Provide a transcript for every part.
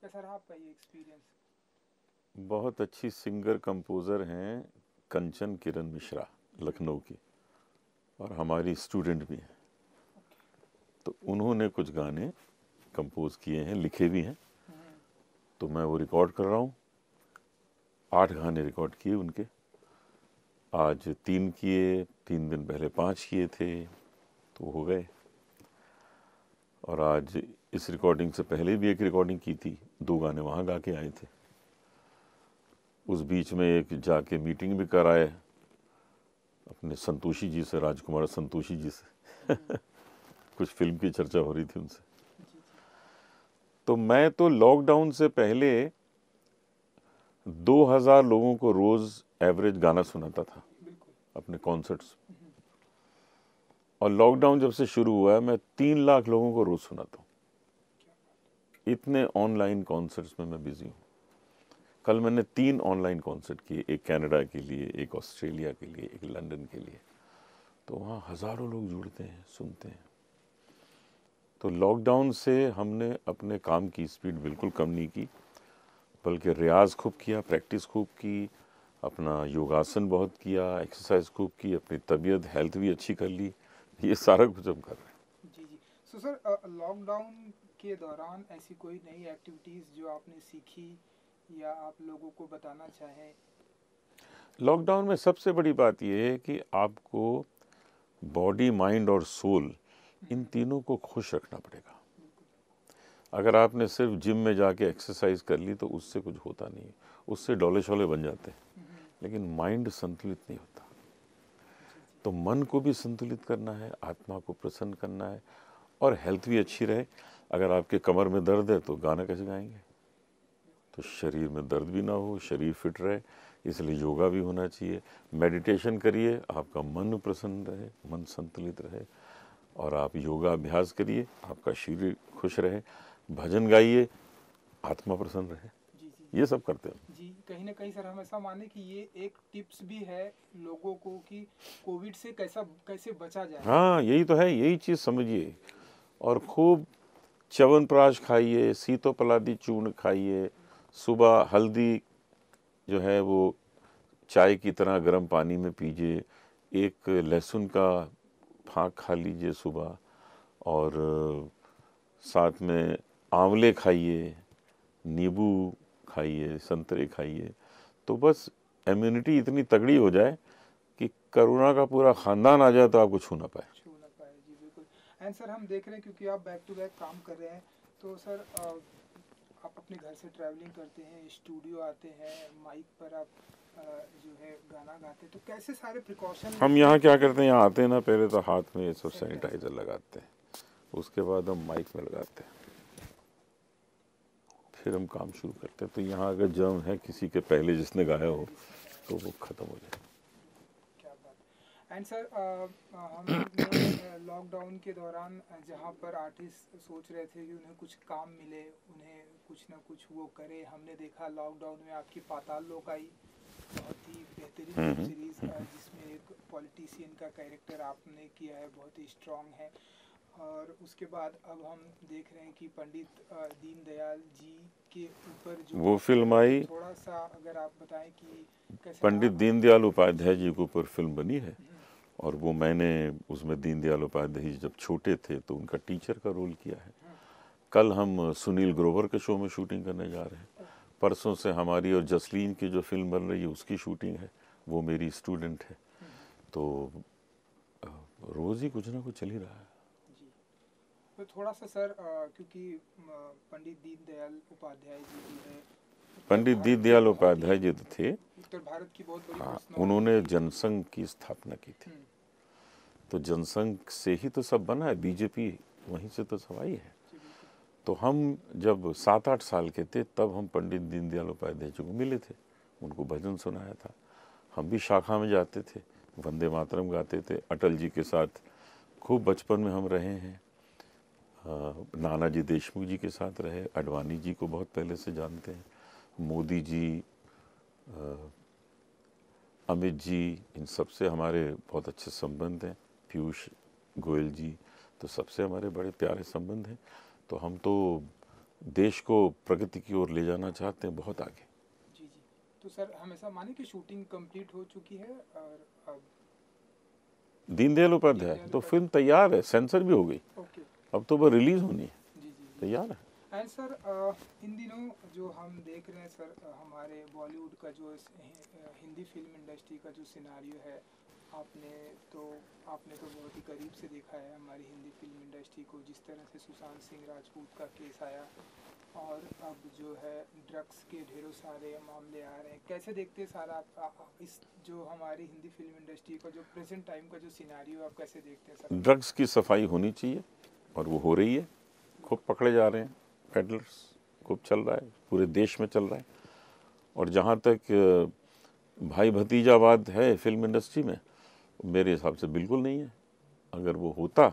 कैसा रहा आपका ये एक्सपीरियंस? बहुत अच्छी सिंगर कंपोज़र हैं कंचन किरण मिश्रा, जी। लखनऊ की, और हमारी स्टूडेंट भी हैं। ओके। तो उन्होंने कुछ गाने कंपोज किए हैं, लिखे भी हैं। हम्म। तो मैं वो रिकॉर्ड कर रहा हूँ। 8 गाने रिकॉर्ड किए उनके। आज 3 किए, 3 दिन पहले 5 किए थे, तो हो गए। और आज इस रिकॉर्डिंग से पहले भी एक रिकॉर्डिंग की थी, 2 गाने वहाँ गा के आए थे। उस बीच में एक जाके मीटिंग भी कराए अपने संतोषी जी से, राजकुमार संतोषी जी से। हम्म। कुछ फिल्म की चर्चा हो रही थी उनसे। जी जी। तो मैं तो लॉकडाउन से पहले 2000 लोगों को रोज एवरेज गाना सुनाता था बिल्कुल। अपने कॉन्सर्ट्स। हम्म। और लॉकडाउन जब से शुरू हुआ है मैं 3 लाख लोगों को रोज सुनाता हूँ। क्या बात। इतने ऑनलाइन कॉन्सर्ट्स में मैं बिजी हूँ। कल मैंने 3 ऑनलाइन कॉन्सर्ट किए, एक कनाडा के लिए, एक ऑस्ट्रेलिया के लिए, एक लंदन के लिए। तो वहाँ हज़ारों लोग जुड़ते हैं, सुनते हैं। तो लॉकडाउन से हमने अपने काम की स्पीड बिल्कुल कम नहीं की, बल्कि रियाज खूब किया, प्रैक्टिस खूब की, अपना योगासन बहुत किया, एक्सरसाइज खूब की, अपनी तबीयत हेल्थ भी अच्छी कर ली। ये सारा कुछ हम कर रहे हैं। जी जी। सो सर, लॉकडाउन के दौरान ऐसी कोई नई एक्टिविटीज़ जो आपने सीखी या आप लोगों को बताना चाहें? लॉकडाउन में सबसे बड़ी बात यह है कि आपको बॉडी, माइंड और सोल, इन हम्म। तीनों को खुश रखना पड़ेगा। बिल्कुल। अगर आपने सिर्फ जिम में जाके एक्सरसाइज कर ली तो उससे कुछ होता नहीं है, उससे डोले शोले बन जाते हैं, हम्म। लेकिन माइंड संतुलित नहीं होता। जी जी। तो मन को भी संतुलित करना है, आत्मा को प्रसन्न करना है, और हेल्थ भी अच्छी रहे। अगर आपके कमर में दर्द है तो गाना कैसे गाएंगे? तो शरीर में दर्द भी ना हो, शरीर फिट रहे, इसलिए योगा भी होना चाहिए। मेडिटेशन करिए, आपका मन प्रसन्न रहे, मन संतुलित रहे, और आप योगा अभ्यास करिए, आपका शरीर खुश रहे। भजन गाइए, आत्मा प्रसन्न रहे। जी जी ये जी। सब करते हैं। जी, कहीं ना कहीं सर हम ऐसा माने कि ये एक टिप्स भी है लोगों को कि कोविड से कैसा कैसे बचा जाए। हाँ, यही तो है, यही चीज़ समझिए। और खूब च्यवनप्राश खाइए, सीतोपलादी चूर्ण खाइए। सुबह हल्दी जो है वो चाय की तरह गर्म पानी में पीजिए। एक लहसुन का फाँक खा लीजिए सुबह। और साथ में आंवले खाइए, नींबू खाइए, संतरे खाइए। तो बस इम्यूनिटी इतनी तगड़ी हो जाए कि कोरोना का पूरा ख़ानदान आ जाए तो आपको छू ना पाए। छू ना पाए, जी बिल्कुल। एंड सर हम देख रहे हैं क्योंकि आप बैक टू बैक काम कर रहे हैं, तो सर आप अपने घर से ट्रैवलिंग करते हैं, स्टूडियो आते हैं, माइक पर आप जो है गाना गाते हैं, तो कैसे सारे प्रिकॉशन हम लेते यहाँ हैं? क्या करते हैं, यहाँ आते हैं ना, पहले तो हाथ में ये सब सैनिटाइजर। सैनिटाइज़र लगाते हैं, उसके बाद हम माइक में लगाते हैं, फिर हम काम शुरू करते हैं। तो यहाँ अगर जर्म है किसी के पहले जिसने गाया हो पहले जिसने गाया तो हो। वो ख़त्म हो जाए। क्या बात है। एंड सर हमने लॉकडाउन के दौरान जहाँ पर आर्टिस्ट सोच रहे थे कि उन्हें कुछ काम मिले, उन्हें कुछ ना कुछ वो करे, हमने देखा लॉकडाउन में आपकी पाताल लोक आई, बहुत ही बेहतरीन वेब सीरीज़ जिसमें एक पॉलिटिशियन का कैरेक्टर आपने किया है, बहुत ही स्ट्रॉन्ग है। और उसके बाद अब हम देख रहे हैं कि पंडित दीनदयाल जी के ऊपर जो वो आप कर फिल्म रहे हैं, आई, थोड़ा सा अगर आप बताएं कि कैसा रहा पंडित आप। दीनदयाल उपाध्याय जी जी जी। के ऊपर फिल्म बनी है। हम्म। और वो मैंने उसमें दीनदयाल उपाध्याय जी जब छोटे थे तो उनका टीचर का रोल किया है। हम्म। कल हम सुनील ग्रोवर के शो में शूटिंग करने जा रहे हैं। ओह। परसों से हमारी और जसलीन की जो फिल्म बन रही है उसकी शूटिंग है, वो मेरी स्टूडेंट है। हम्म। तो अ, रोज़ ही कुछ ना कुछ चल ही रहा है। जी। तो थोड़ा सा सर क्योंकि पंडित दीनदयाल उपाध्याय जी जो है उत्तर पंडित भारत के दीनदयाल बहुत ही, उपाध्याय जी तो थे। उत्तर भारत की बहुत बड़ी हाँ, उन्होंने पर्सनालिटी। जनसंघ की स्थापना की थी। हम्म। तो जनसंघ से ही तो सब बना है, बीजेपी वहीं से तो सब आई है। जी बिल्कुल। तो हम जब 7-8 साल के थे तब हम पंडित दीनदयाल उपाध्याय जी को मिले थे, उनको भजन सुनाया था। हम भी शाखा में जाते थे, वंदे मातरम गाते थे अटल जी के साथ। खूब बचपन में हम रहे हैं। नानाजी देशमुख जी के साथ रहे, अडवाणी जी को बहुत पहले से जानते हैं, मोदी जी, अमित जी, इन सबसे हमारे बहुत अच्छे संबंध हैं। पीयूष गोयल जी, तो सबसे हमारे बड़े प्यारे संबंध हैं। तो हम तो देश को प्रगति की ओर ले जाना चाहते हैं बहुत आगे। जी जी। तो सर हम ऐसा माने कि शूटिंग कंप्लीट हो चुकी है और अब दीनदयाल उपाध्याय दीनदयाल तो उपाध्याय फिल्म तैयार है, सेंसर भी हो गई, ओके। अब तो वो रिलीज होनी है, जी जी जी। तैयार है। एंड सर इन दिनों जो हम देख रहे हैं सर हमारे बॉलीवुड का जो हिंदी फिल्म इंडस्ट्री का जो सिनारियो है, आपने तो आपने तो बहुत ही करीब से देखा है हमारी हिंदी फिल्म इंडस्ट्री को, जिस तरह से सुशांत सिंह राजपूत का केस आया और अब जो है ड्रग्स के ढेरों सारे मामले आ रहे हैं। कैसे देखते हैं सर आप इस जो हमारी हिंदी फिल्म इंडस्ट्री का जो प्रेजेंट टाइम का जो सिनारियो आप कैसे देखते हैं सर? ड्रग्स की सफाई होनी चाहिए और वो हो रही है, खूब पकड़े जा रहे हैं पेडलर्स, खूब चल रहा है, पूरे देश में चल रहा है। और जहाँ तक भाई भतीजावाद है फिल्म इंडस्ट्री में, मेरे हिसाब से बिल्कुल नहीं है। अगर वो होता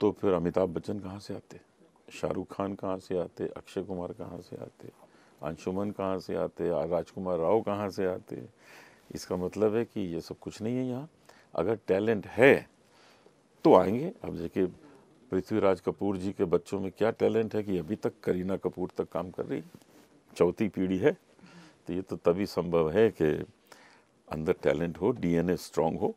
तो फिर अमिताभ बच्चन कहाँ से आते, शाहरुख खान कहाँ से आते, अक्षय कुमार कहाँ से आते, अंशुमन कहाँ से आते, राजकुमार राव कहाँ से आते। इसका मतलब है कि ये सब कुछ नहीं है यहाँ। अगर टैलेंट है तो आएंगे। अब देखिए पृथ्वीराज कपूर जी के बच्चों में क्या टैलेंट है कि अभी तक करीना कपूर तक काम कर रही है, चौथी पीढ़ी है। तो ये तो तभी संभव है कि अंदर टैलेंट हो, डीएनए स्ट्रांग हो।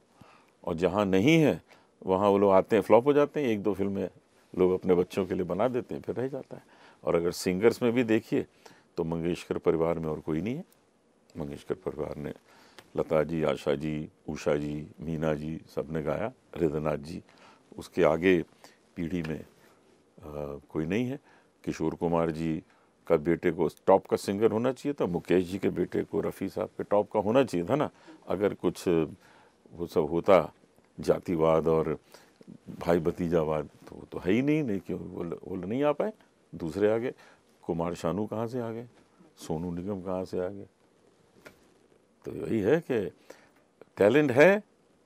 और जहाँ नहीं है वहाँ वो लोग आते हैं, फ्लॉप हो जाते हैं, एक दो फिल्में लोग अपने बच्चों के लिए बना देते हैं, फिर रह जाता है। और अगर सिंगर्स में भी देखिए तो मंगेशकर परिवार में और कोई नहीं है। मंगेशकर परिवार ने लता जी, आशा जी, उषा जी, मीना जी सब ने गाया, हृदयनाथ जी, उसके आगे पीढ़ी में कोई नहीं है। किशोर कुमार जी का बेटे को टॉप का सिंगर होना चाहिए था, मुकेश जी के बेटे को, रफ़ी साहब के टॉप का होना चाहिए था ना। अगर कुछ वो सब होता जातिवाद और भाई भतीजावाद तो वो तो है ही नहीं क्यों वो नहीं आ पाए, दूसरे आ गए। कुमार शानू कहाँ से आ गए, सोनू निगम कहाँ से आ गए। तो यही है कि टैलेंट है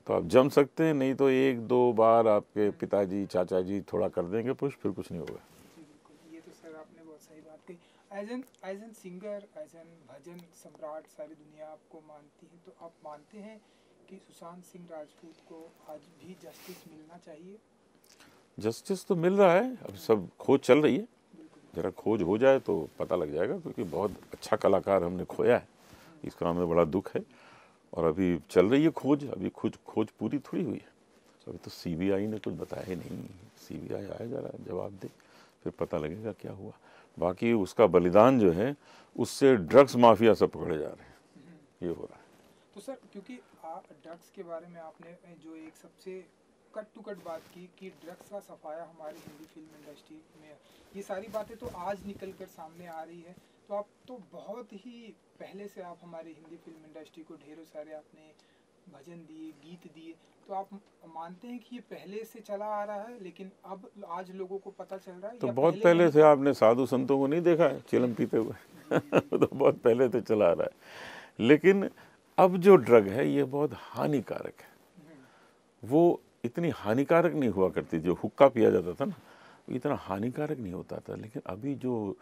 तो आप जम सकते हैं, नहीं तो एक दो बार आपके पिताजी चाचा जी थोड़ा कर देंगे पुश, फिर कुछ नहीं होगा। जी बिल्कुल, ये तो सर आपने बहुत सही बात कही। As a singer, as a bhajan samrat सारी दुनिया आपको मानती है, तो आप मानते हैं कि सुशांत सिंह राजपूत को आज भी जस्टिस मिलना चाहिए? जस्टिस तो मिल रहा है, अब सब खोज चल रही है, बिल्कुल। जरा खोज हो जाए तो पता लग जाएगा, क्योंकि बहुत अच्छा कलाकार हमने खोया है, इसका हमें बड़ा दुख है। और अभी चल रही है खोज, अभी खोज पूरी थोड़ी हुई है। अभी तो सीबीआई ने कुछ बताया ही नहीं, सीबीआई आए जरा जवाब दे, फिर पता लगेगा क्या हुआ। बाकी उसका बलिदान जो है उससे ड्रग्स माफिया सब पकड़े जा रहे हैं, ये हो रहा है। तो सर क्योंकि ड्रग्स के बारे में आपने जो एक सबसे कट टू कट बात की कि ड्रग्स का सफाया हमारी हिंदी फिल्म इंडस्ट्री में, ये सारी बातें तो आज निकल कर सामने आ रही है। तो आप तो बहुत ही पहले से आप हमारी हिंदी फिल्म इंडस्ट्री को ढेरों सारे आपने भजन दिए, गीत दिए, तो आप मानते हैं कि ये पहले से चला आ रहा है लेकिन अब आज लोगों को पता चल रहा है, तो या बहुत पहले पहले नहीं से था? आपने साधु संतों को नहीं देखा है चिलम पीते हुए जी जी जी। तो बहुत पहले से चला आ रहा है। लेकिन अब जो ड्रग है ये बहुत हानिकारक है। वो इतनी हानिकारक नहीं हुआ करती, जो हुक्का पिया जाता था ना इतना हानिकारक नहीं होता था। लेकिन अभी जो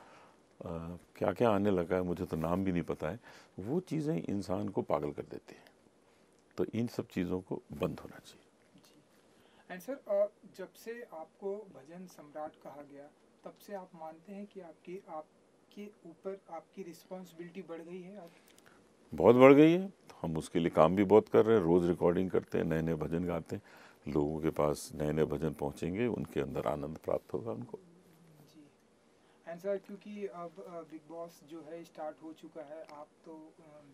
क्या क्या आने लगा है, मुझे तो नाम भी नहीं पता है, वो चीज़ें इंसान को पागल कर देती हैं। तो इन सब चीज़ों को बंद होना चाहिए। एंड सर जब से आपको भजन सम्राट कहा गया, तब से आप मानते हैं कि आपके ऊपर आपकी रिस्पॉन्सिबिलिटी बढ़ गई है? आप बहुत बढ़ गई है, हम उसके लिए काम भी बहुत कर रहे हैं, रोज़ रिकॉर्डिंग करते हैं, नए नए भजन गाते हैं, लोगों के पास नए नए भजन पहुंचेंगे, उनके अंदर आनंद प्राप्त होगा उनको। जी। एंड सर क्योंकि अब बिग बॉस जो है स्टार्ट हो चुका है, आप तो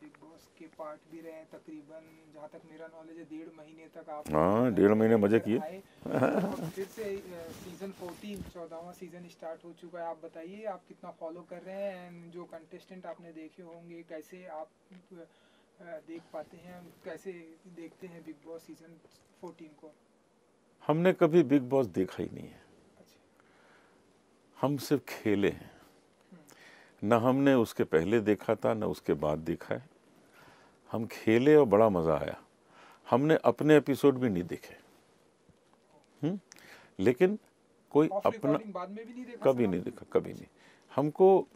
बिग बॉस के पार्ट भी रहे हैं तकरीबन, जहाँ तक मेरा नॉलेज है 1.5 महीने तक आप हाँ, घर 1.5 महीने मज़े घर किए। आए। तो अब फिर से सीजन 14 14वां सीजन स्टार्ट हो चुका है। आप बताइए आप कितना फॉलो कर रहे हैं, एंड जो कंटेस्टेंट आपने देखे होंगे कैसे आप देख पाते हैं, कैसे देखते हैं बिग बॉस सीजन 14 को? हमने कभी बिग बॉस देखा ही नहीं है, अच्छा। हम सिर्फ खेले हैं। ना हमने उसके पहले देखा था ना उसके बाद देखा है, हम खेले और बड़ा मज़ा आया। हमने अपने एपिसोड भी नहीं देखे, लेकिन कोई ऑफ अपना रिकॉर्डिंग बाद में भी नहीं देखा कभी सर नहीं आपने? देखा, कभी नहीं। हमको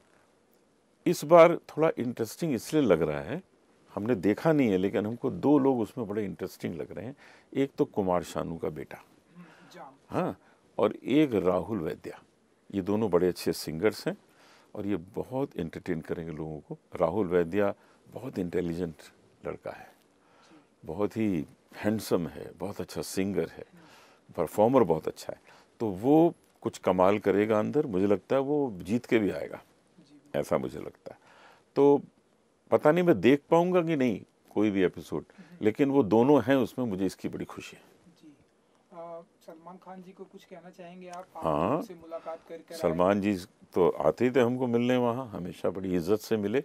इस बार थोड़ा इंटरेस्टिंग इसलिए लग रहा है, हमने देखा नहीं है लेकिन हमको दो लोग उसमें बड़े इंटरेस्टिंग लग रहे हैं। एक तो कुमार शानू का बेटा, जाम। हाँ, और एक राहुल वैद्या। ये दोनों बड़े अच्छे सिंगर्स हैं और ये बहुत एंटरटेन करेंगे लोगों को। राहुल वैद्या बहुत इंटेलिजेंट लड़का है, बहुत ही हैंडसम है, बहुत अच्छा सिंगर है, परफॉर्मर बहुत अच्छा है, तो वो कुछ कमाल करेगा अंदर। मुझे लगता है वो जीत के भी आएगा, ऐसा मुझे लगता है। तो पता नहीं मैं देख पाऊंगा कि नहीं कोई भी एपिसोड, लेकिन वो दोनों हैं उसमें, मुझे इसकी बड़ी खुशी है। जी। सलमान खान जी को कुछ कहना चाहेंगे आप? हाँ, उनसे मुलाकात कर सलमान जी तो आते ही थे हमको मिलने, वहाँ हमेशा बड़ी इज्जत से मिले।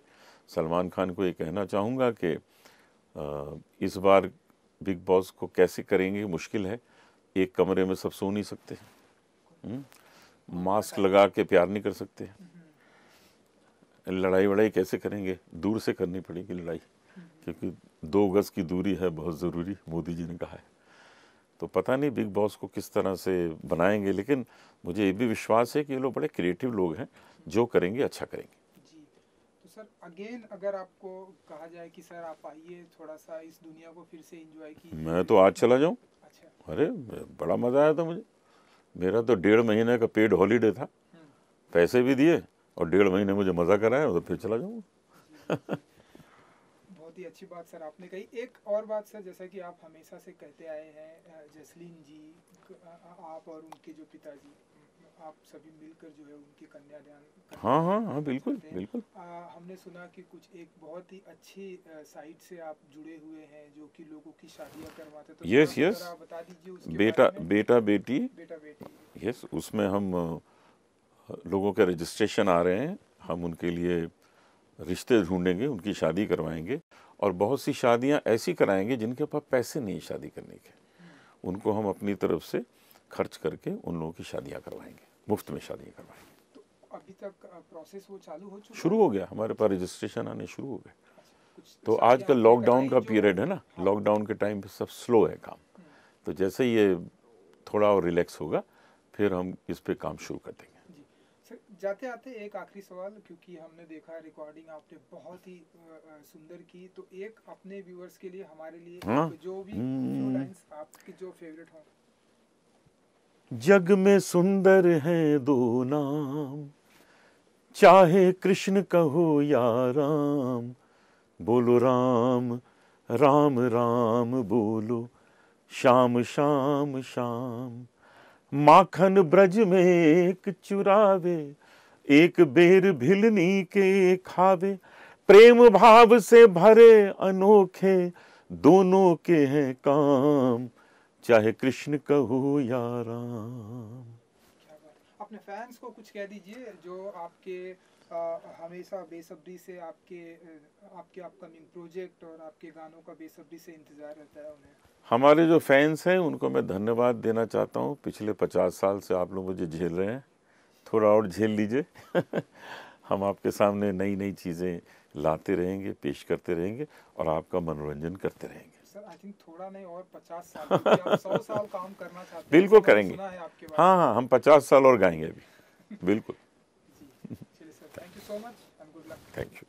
सलमान खान को ये कहना चाहूँगा कि इस बार बिग बॉस को कैसे करेंगे, मुश्किल है, एक कमरे में सब सो नहीं सकते, मास्क लगा के प्यार नहीं कर सकते, लड़ाई वड़ाई कैसे करेंगे, दूर से करनी पड़ेगी लड़ाई, क्योंकि 2 गज की दूरी है बहुत ज़रूरी, मोदी जी ने कहा है। तो पता नहीं बिग बॉस को किस तरह से बनाएंगे, लेकिन मुझे ये भी विश्वास है कि ये लोग बड़े क्रिएटिव लोग हैं, जो करेंगे अच्छा करेंगे। जी। तो सर अगेन अगर आपको कहा जाए कि सर आप आइए, थोड़ा सा इस दुनिया को फिर से एंजॉय कीजिए, मैं तो आज चला जाऊँ। अच्छा। अरे बड़ा मज़ा आया था मुझे, मेरा तो 1.5 महीने का पेड हॉलीडे था, पैसे भी दिए और 1.5 महीने मुझे मज़ा कराया, तो फिर चला जाऊँगा। बहुत ही अच्छी बात सर आपने कही। एक और बात सर, जैसा कि आप हमेशा से कहते आए हैं, जसलीन जी, आप और उनके जो पिताजी, आप सभी मिलकर जो है उनकी कन्यादान। हाँ हाँ हाँ, बिल्कुल बिल्कुल। हमने सुना कि कुछ एक बहुत ही अच्छी साइट से आप जुड़े हुए हैं जो कि लोगों की शादियां करवाते, तो यस यस, जरा बता दीजिए उसके बेटा बारे में। बेटा बेटी, बेटा बेटी। यस, उसमें हम लोगों के रजिस्ट्रेशन आ रहे हैं, हम उनके लिए रिश्ते ढूंढेंगे, उनकी शादी करवाएंगे, और बहुत सी शादियां ऐसी कराएंगे जिनके पास पैसे नहीं शादी करने के, उनको हम अपनी तरफ से खर्च करके उन लोगों की शादियां करवाएंगे, मुफ्त में शादियां करवाएंगे। तो अभी तक प्रोसेस वो चालू हो चुका? शुरू हो गया, हमारे पास रजिस्ट्रेशन आने शुरू हो गए। कुछ तो शादियां आजकल आपने लॉकडाउन का कराई पीरियड है ना, लॉकडाउन के टाइम पे सब स्लो है काम, तो जैसे ये थोड़ा और रिलैक्स होगा फिर हम इस पे काम शुरू कर देंगे। जी सर, जाते आते एक आखिरी सवाल, क्योंकि हमने देखा रिकॉर्डिंग आपने बहुत ही सुंदर की, तो एक अपने व्यूअर्स के लिए, हमारे लिए, हाँ? जो भी फ्यू लाइंस आपकी जो फेवरेट हो। जग में सुंदर हैं 2 नाम, चाहे कृष्ण कहो या राम, बोलो राम राम राम बोलो, श्याम श्याम श्याम। माखन ब्रज में एक चुरावे, एक बेर भिलनी के खावे, प्रेम भाव से भरे अनोखे, दोनों के हैं काम, चाहे कृष्ण कहो या राम। अपने फैंस को कुछ कह दीजिए जो आपके हमेशा बेसब्री से आपके अपकमिंग प्रोजेक्ट और आपके गानों का बेसब्री से इंतजार रहता है उन्हें। हमारे जो फैंस हैं उनको मैं धन्यवाद देना चाहता हूँ, पिछले 50 साल से आप लोग मुझे झेल रहे हैं, थोड़ा और झेल लीजिए। हम आपके सामने नई नई चीज़ें लाते रहेंगे, पेश करते रहेंगे और आपका मनोरंजन करते रहेंगे। सर आई थिंक थोड़ा नहीं, और 50 साल, क्योंकि आप 100 साल काम करना चाहते हैं। बिल्कुल करेंगे, सुना है आपके बारे में। हाँ हाँ, हम 50 साल और गाएंगे अभी, बिल्कुल। जी चलिए sir, thank you so much and good luck. Thank you.